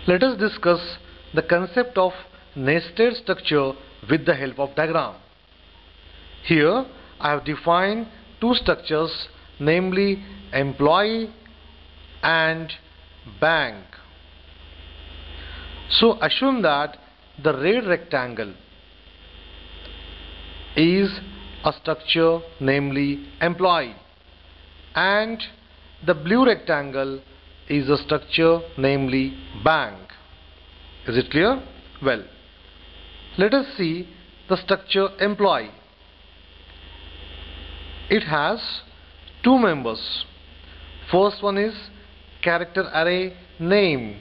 Let us discuss the concept of nested structure with the help of diagram. Here I have defined two structures, namely employee and bank. So assume that the red rectangle is a structure, namely employee, and the blue rectangle is a structure, namely bank. Is it clear? Well, let us see the structure employee. It has two members. First one is character array name,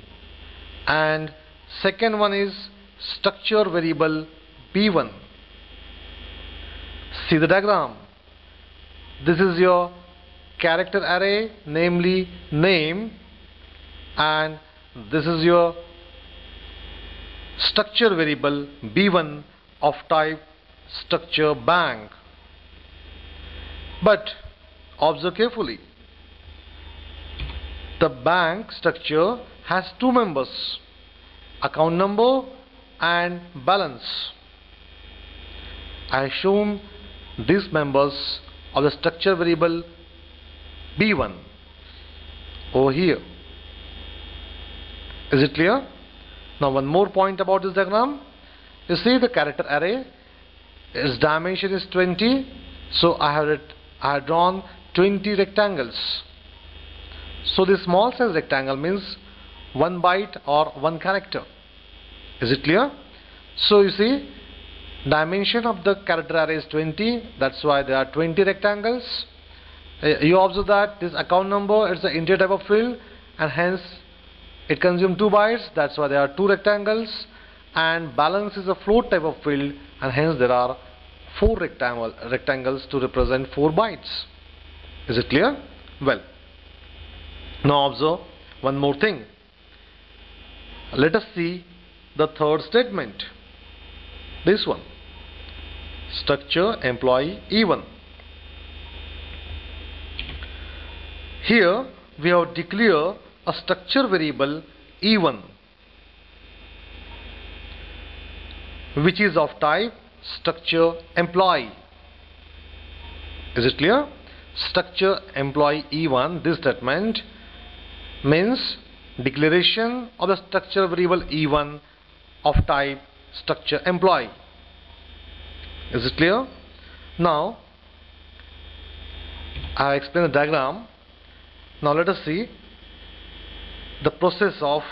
and second one is structure variable b1. See the diagram. This is your character array, namely name, and this is your structure variable b1 of type structure bank. But observe carefully. The bank structure has two members, account number and balance. I have shown these members of the structure variable b1 over here. Is it clear? Now one more point about this diagram. You see the character array, its dimension is 20, so I have drawn 20 rectangles. So this small size rectangle means 1 byte or 1 character. Is it clear? So you see, dimension of the character array is 20, that's why there are 20 rectangles. You observe that this account number is the integer type of field, and hence it consumes 2 bytes, that's why there are 2 rectangles, and balance is a float type of field, and hence there are 4 rectangles to represent 4 bytes. Is it clear? Well, now observe one more thing. Let us see the third statement. This one, structure employee E1. Here we have declared a structure variable E1, which is of type structure employee. Is it clear? Structure employee E1, this statement means declaration of the structure variable E1 of type structure employee. Is it clear? Now I explained the diagram. Now let us see the process of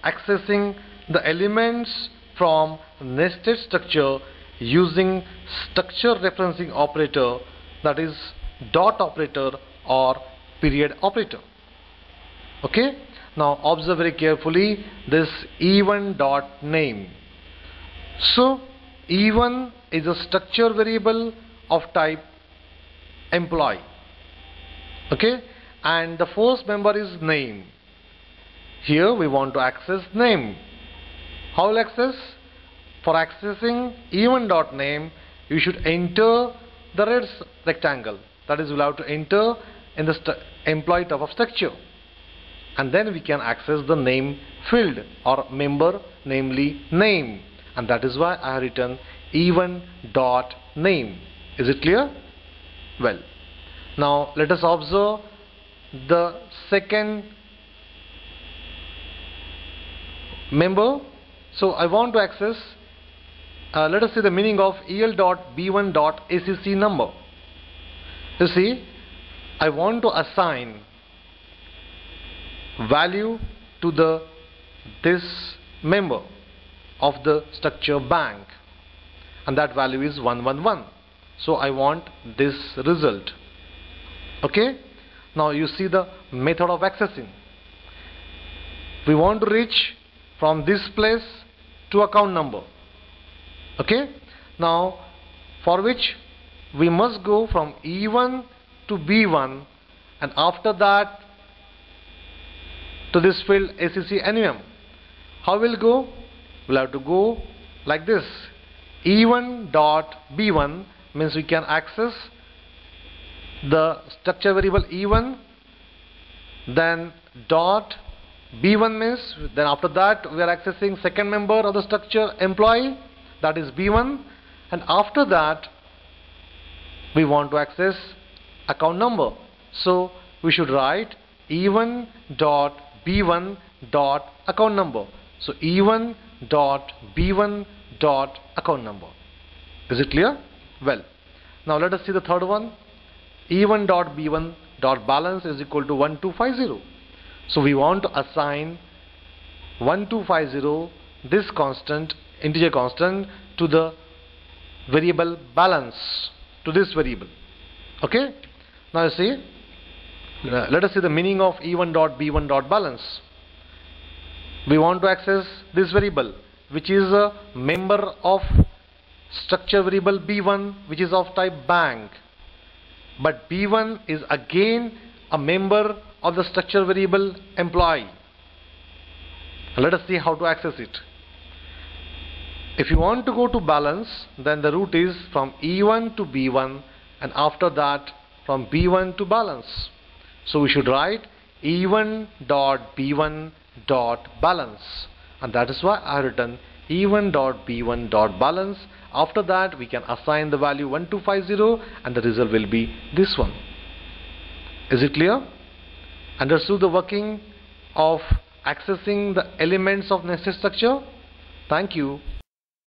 accessing the elements from nested structure using structure referencing operator, that is dot operator or period operator. Okay, now observe very carefully this E1 dot name. So E1 is a structure variable of type employee. Okay, and the first member is name. Here we want to access name. How will access? For accessing E1 dot name, you should enter the red rectangle. That is, we'll have to enter in the employee type of structure, and then we can access the name field or member, namely name, and that is why I have written E1 dot name. Is it clear? Well, now let us observe the second member. So I want to access, let us see the meaning of el dot b1 dot acc number. You see, I want to assign value to this member of the structure bank, and that value is 111. So I want this result. Okay, now you see the method of accessing. We want to reach from this place to account number. Okay, now for which we must go from E1 to B1, and after that to this field ACCNUM. How will go? We'll have to go like this. E1 dot B1 means we can access the structure variable E1, then dot B1 means, then after that we are accessing second member of the structure, employee, that is B1, and after that we want to access account number. So we should write E1 dot B1 dot account number. So E1 dot B1 dot account number. Is it clear? Well, now let us see the third one. E1 dot B1 dot balance is equal to 1250. So we want to assign 1250, this constant, integer constant, to the variable balance, to this variable. Okay? Now you see, let us see the meaning of E1 dot B1 dot balance. We want to access this variable, which is a member of structure variable B1, which is of type bank. But B1 is again a member of the structure variable employee. Let us see how to access it. If you want to go to balance, then the route is from E1 to B1, and after that from B1 to balance. So we should write E1 dot B1 dot balance, and that is why I have written E1 dot B1 dot balance. After that we can assign the value 1250, and the result will be this one. Is it clear? Understood the working of accessing the elements of nested structure? Thank you.